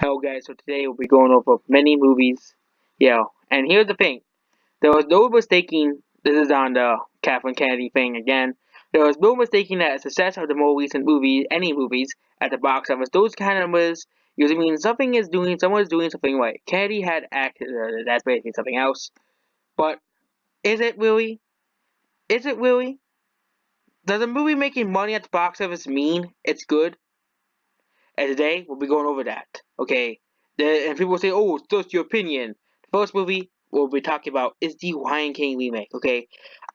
Hello guys, so today we'll be going over many movies. And here's the thing. There was no mistaking, this is on the Catherine Kennedy thing again. There was no mistaking that the success of the more recent movies, any movies, at the box office, those kind of numbers usually mean someone is doing something right. Kennedy had acted, that's basically something else. But is it really? Is it really? Does a movie making money at the box office mean it's good? And today we'll be going over that. Okay. And people say, "Oh, it's just your opinion." The first movie we'll be talking about is the Lion King remake. Okay.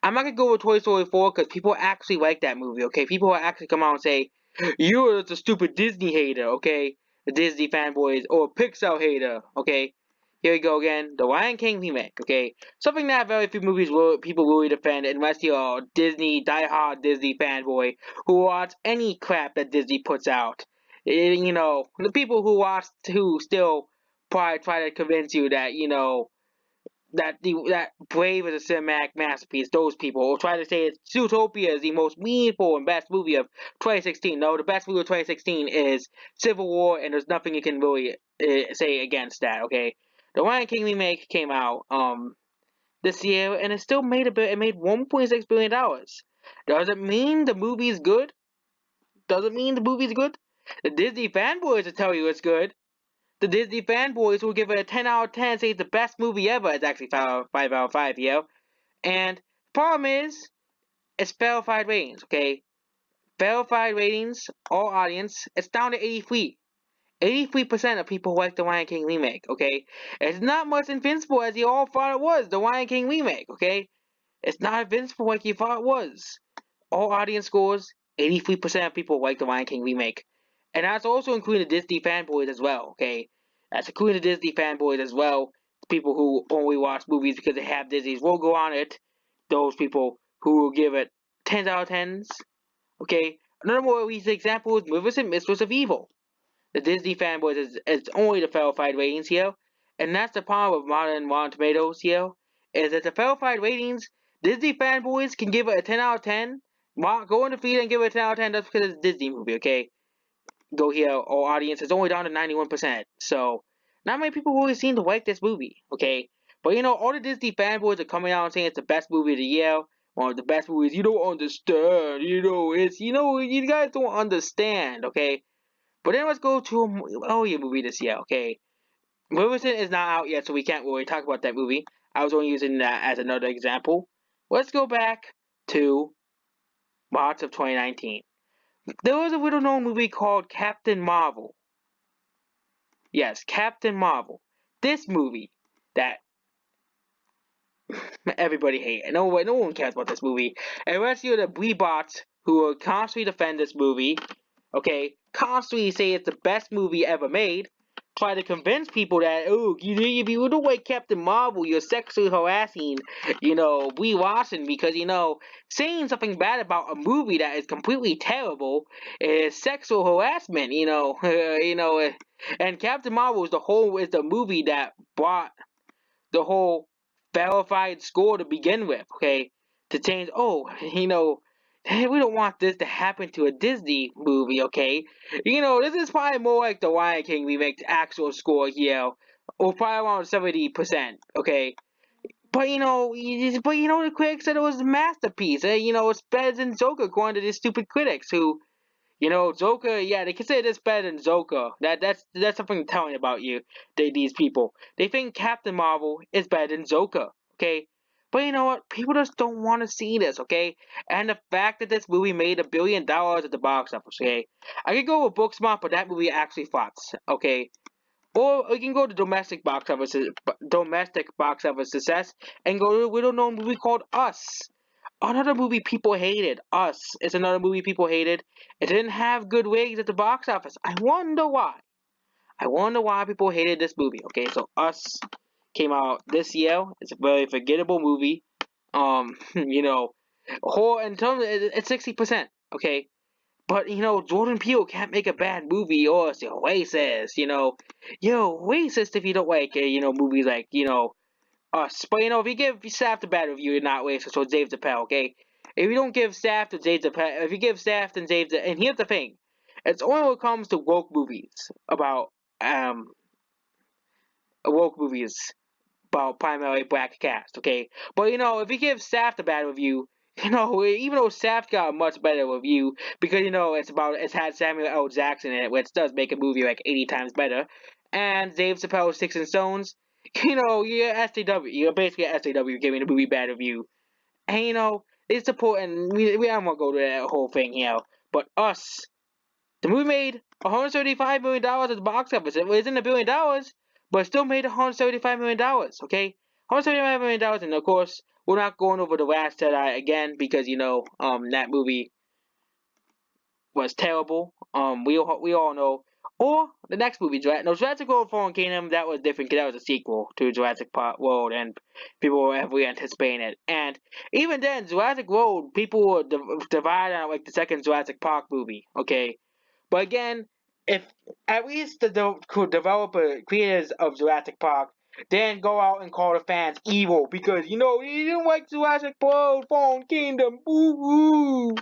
I'm not gonna go with Toy Story 4 because people actually like that movie. Okay. People will actually come out and say, "You're just a stupid Disney hater." Okay. The Disney fanboys or Pixar hater. Okay. Here we go again. The Lion King remake. Okay. Something that very few people really defend unless you're a Disney diehard Disney fanboy who wants any crap that Disney puts out. The people who still probably try to convince you that that Brave is a cinematic masterpiece. Those people will try to say Zootopia is the most meaningful and best movie of 2016. No, the best movie of 2016 is Civil War, and there's nothing you can really say against that. Okay, the Lion King remake came out this year, and it still made a bit. It made 1.6 billion dollars. Does it mean the movie's good? Doesn't mean the movie's good. The Disney fanboys will tell you it's good. The Disney fanboys will give it a 10 out of 10, say it's the best movie ever. It's actually 5 out of 5, And problem is, it's verified ratings, okay? Verified ratings, all audience, it's down to 83. 83% of people like the Lion King remake, okay? It's not much invincible as you all thought it was, the Lion King remake, okay? It's not invincible like you thought it was. All audience scores, 83% of people like the Lion King remake. And that's also including the Disney fanboys as well, okay? That's including the Disney fanboys as well. People who only watch movies because they have Disney's logo on it. Those people who will give it 10 out of 10s, okay? Another more recent example is Maleficent Mistress of Evil. The Disney fanboys is only the verified ratings here. And that's the problem with modern Rotten Tomatoes here. Is that the verified ratings, Disney fanboys can give it a 10 out of 10. Go in the feed and give it a 10 out of 10 just because it's a Disney movie, okay? Go here, our audience is only down to 91%. So, not many people really seem to like this movie, okay? But all the Disney fanboys are coming out and saying it's the best movie of the year. One of the best movies. You don't understand. You guys don't understand, okay? But then let's go to a movie this year, okay? Maleficent is not out yet, so we can't really talk about that movie. I was only using that as another example. Let's go back to March of 2019. There was a little known movie called Captain Marvel. Yes, Captain Marvel. This movie that everybody hates. No one cares about this movie. Unless you're the Bleebots who will constantly defend this movie, okay? Constantly say it's the best movie ever made. Try to convince people that, oh, if you don't like Captain Marvel, you're sexually harassing, Brie Larson because, saying something bad about a movie that is completely terrible is sexual harassment, and Captain Marvel is the movie that brought the whole verified score to begin with, okay? To change, hey, we don't want this to happen to a Disney movie, okay? This is probably more like the Lion King remake actual score here, or probably around 70%, okay? But the critics said it was a masterpiece. It's better than Joker, according to these stupid critics who Joker, yeah, they consider this better than Joker. That's something telling about you. These people. They think Captain Marvel is better than Joker. Okay? But you know what? People just don't want to see this, okay? And the fact that this movie made $1 billion at the box office, okay? I could go with Booksmart, but that movie actually flops, okay? Or we can go to domestic box office success and go to a little known movie called Us. Another movie people hated. Us is another movie people hated. It didn't have good ratings at the box office. I wonder why. I wonder why people hated this movie. Okay, so Us came out this year. It's a very forgettable movie. Whole in terms it's 60%. Okay, but Jordan Peele can't make a bad movie or it's racist. You're racist if you don't like movies like us. But if you give Shaft a bad review, you're not racist. So Dave Chappelle, okay? If you don't give Shaft to Dave Chappelle, if you give Shaft and Dave, and here's the thing, it's only when it comes to woke movies about woke movies about primarily black cast, okay? But if you give Shaft a bad review, even though Shaft got a much better review because it's had Samuel L. Jackson in it, which does make a movie like 80 times better, and Dave Chappelle's Sticks and Stones, you're SJW, you're basically SJW giving the movie bad review, and it's important. We don't want to go to that whole thing here, but us. The movie made $175 million at the box office. It wasn't $1 billion, but it still made $175 million, okay? $175 million, and of course, we're not going over The Last Jedi again because, that movie was terrible. We all know. Or the next movie, Jurassic World Fallen Kingdom, that was different because that was a sequel to Jurassic Park World, and people were heavily anticipating it. And even then, Jurassic World, people were divided on like the second Jurassic Park movie, okay? But again, if at least the creators of Jurassic Park didn't go out and call the fans evil because you didn't like Jurassic World Fallen Kingdom, boo hoo,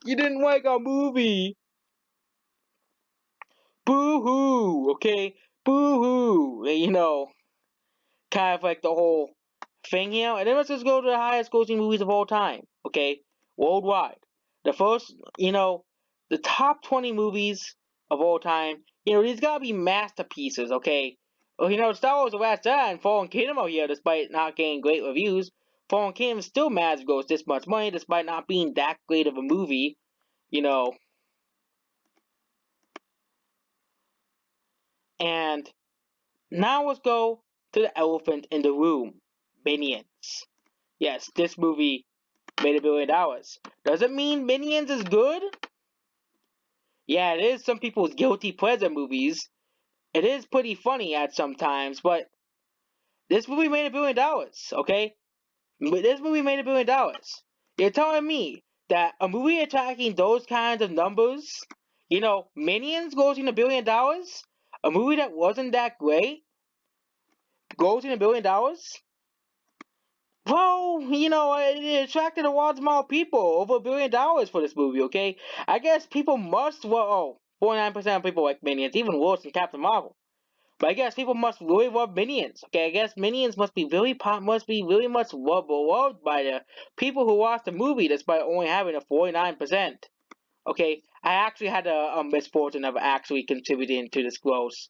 you didn't like our movie, boo hoo, okay, boo hoo, kind of like the whole thing here. And then let's just go to the highest grossing movies of all time, okay, worldwide. The first, the top 20 movies of all time, these gotta be masterpieces, okay? Well, Star Wars: The Last Jedi and Fallen Kingdom are here despite not getting great reviews. Fallen Kingdom still managed to gross this much money despite not being that great of a movie, you know. And now let's go to the elephant in the room, Minions. Yes, this movie made $1 billion. Does it mean Minions is good? Yeah, it is some people's guilty pleasure movies. It is pretty funny at some times, but this movie made $1 billion, okay? This movie made $1 billion. You're telling me that a movie attracting those kinds of numbers, Minions grossing $1 billion, a movie that wasn't that great, grossing $1 billion? Well, it attracted a large amount of people, over $1 billion for this movie, okay? I guess people must, 49% of people like Minions, even worse than Captain Marvel. But I guess people must really love Minions. Okay, I guess Minions must be really much loved by the people who watch the movie, despite only having a 49%. Okay, I actually had the misfortune of actually contributing to this gross,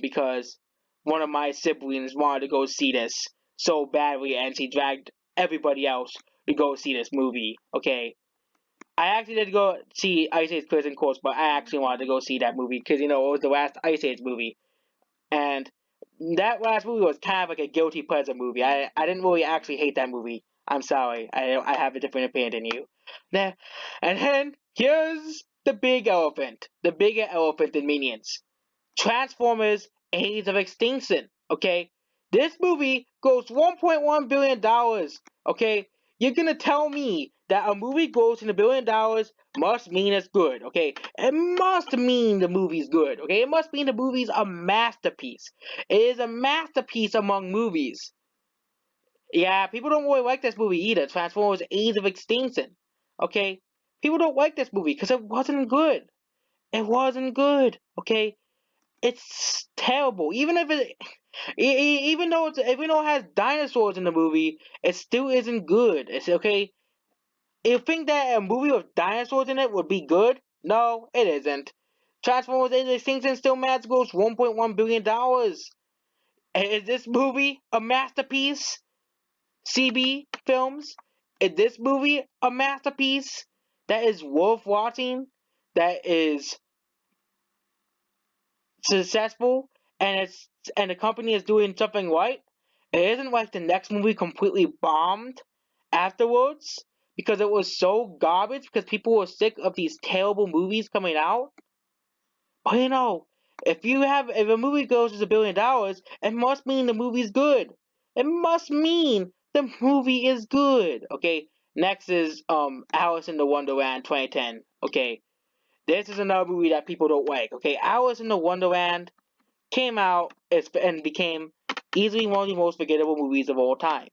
because one of my siblings wanted to go see this so badly, and she dragged everybody else to go see this movie. Okay, I actually did go see Ice Age Prison Course, but I actually wanted to go see that movie because it was the last Ice Age movie. And that last movie was kind of like a guilty pleasure movie. I didn't really actually hate that movie. I'm sorry. I have a different opinion than you. And then here's the big elephant. The bigger elephant in Minions. Transformers: Age of Extinction. Okay? This movie grossed $1.1 billion. Okay? You're gonna tell me that a movie grossing $1 billion must mean it's good, okay? It must mean the movie's good, okay? It must mean the movie's a masterpiece. It is a masterpiece among movies. Yeah, people don't really like this movie either, Transformers: Age of Extinction, okay? People don't like this movie because it wasn't good. It wasn't good, okay? It's terrible. Even if even though it has dinosaurs in the movie, it still isn't good. It's okay. You think that a movie with dinosaurs in it would be good? No, it isn't. Transformers: Age of Extinction still managed to gross $1.1 billion. Is this movie a masterpiece? CB Films? Is this movie a masterpiece that is worth watching? That is successful, and the company is doing something right? It isn't like the next movie completely bombed afterwards because it was so garbage because people were sick of these terrible movies coming out. But if a movie goes to $1 billion, it must mean the movie's good. It must mean the movie is good. Okay. Next is Alice in the Wonderland 2010. Okay. This is another movie that people don't like. Okay. Alice in the Wonderland came out and became easily one of the most forgettable movies of all time.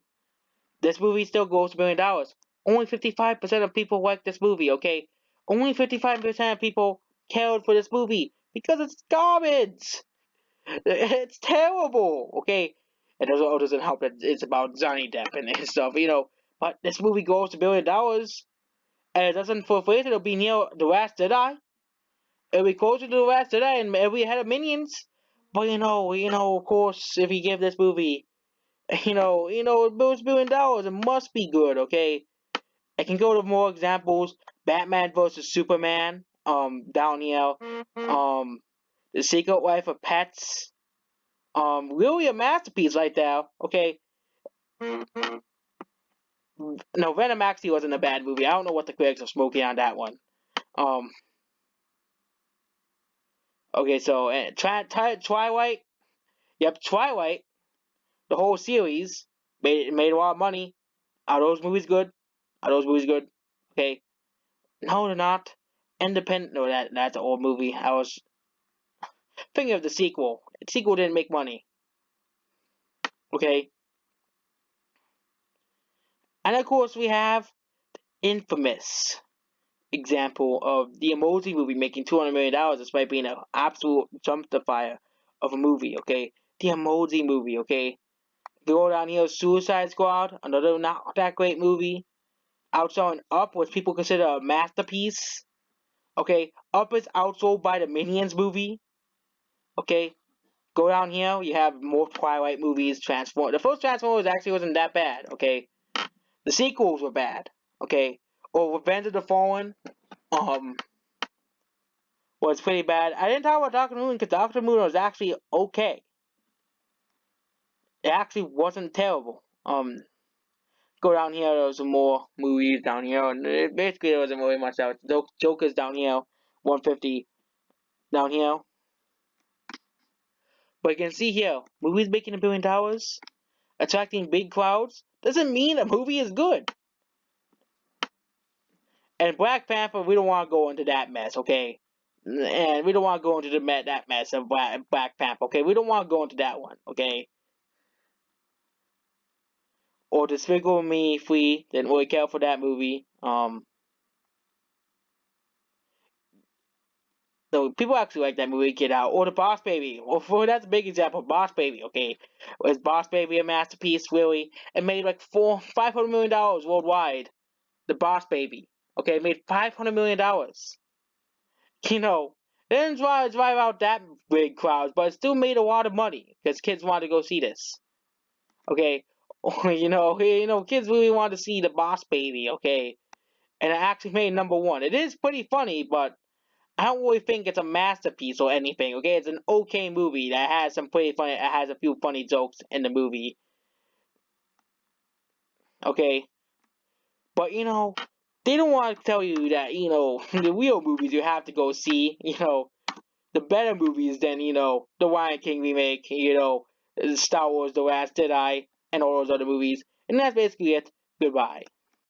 This movie still goes to $1 billion. Only 55% of people like this movie, okay? Only 55% of people cared for this movie because it's garbage. It's terrible. Okay, it doesn't help that it's about Johnny Depp and stuff. But this movie goes to $1 billion, and it doesn't fulfill it. It'll be near The Last Jedi. It'll be closer to The Last Jedi and every head of Minions. But of course, if you give this movie, it bills $1 billion, it must be good. Okay, I can go to more examples. Batman versus Superman. Down here. The Secret Life of Pets. Really a masterpiece right there. Okay. No, Venom actually wasn't a bad movie. I don't know what the critics are smoking on that one. Um. Okay, so Twilight. Yep, Twilight. The whole series made a lot of money. Are those movies good? Are those movies good? Okay. No, they're not. Independent. No, that's an old movie. I was thinking of the sequel. The sequel didn't make money. Okay. And of course, we have infamous example of the Emoji movie making $200 million despite being an absolute dumpster fire of a movie. Okay. The Emoji movie. Okay. Go down here, Suicide Squad, another not that great movie. Outselling Up, which people consider a masterpiece. Okay, Up is outsold by the Minions movie. Okay, go down here, you have more Twilight movies, Transformers. The first Transformers actually wasn't that bad. Okay, the sequels were bad. Okay, or Revenge of the Fallen, um, was pretty bad. I didn't talk about Doctor Moon because Doctor Moon was actually okay. It actually wasn't terrible. Go down here, there was some more movies down here, and basically there wasn't really much else. Joker's down here, 150 down here. But you can see here, movies making $1 billion, attracting big crowds, doesn't mean a movie is good. And Black Panther, we don't want to go into that mess, okay? And we don't want to go into that mess of Black Panther, okay? We don't want to go into that one, okay? Or Despicable Me 3, didn't really care for that movie. So people actually like that movie, Get Out, or The Boss Baby. Well, that's a big example. Boss Baby, okay, was Boss Baby a masterpiece? Really, it made like $500 million worldwide. The Boss Baby, okay, it made $500 million. It didn't drive out that big crowds, but it still made a lot of money because kids wanted to go see this. Okay, kids really wanted to see The Boss Baby. Okay, and it actually made number one. It is pretty funny, but I don't really think it's a masterpiece or anything. Okay, it's an okay movie that has some pretty funny. It has a few funny jokes in the movie. Okay, but they don't want to tell you that the real movies you have to go see. The better movies than the Lion King remake. Star Wars: The Last Jedi, and all those other movies. And that's basically it. Goodbye.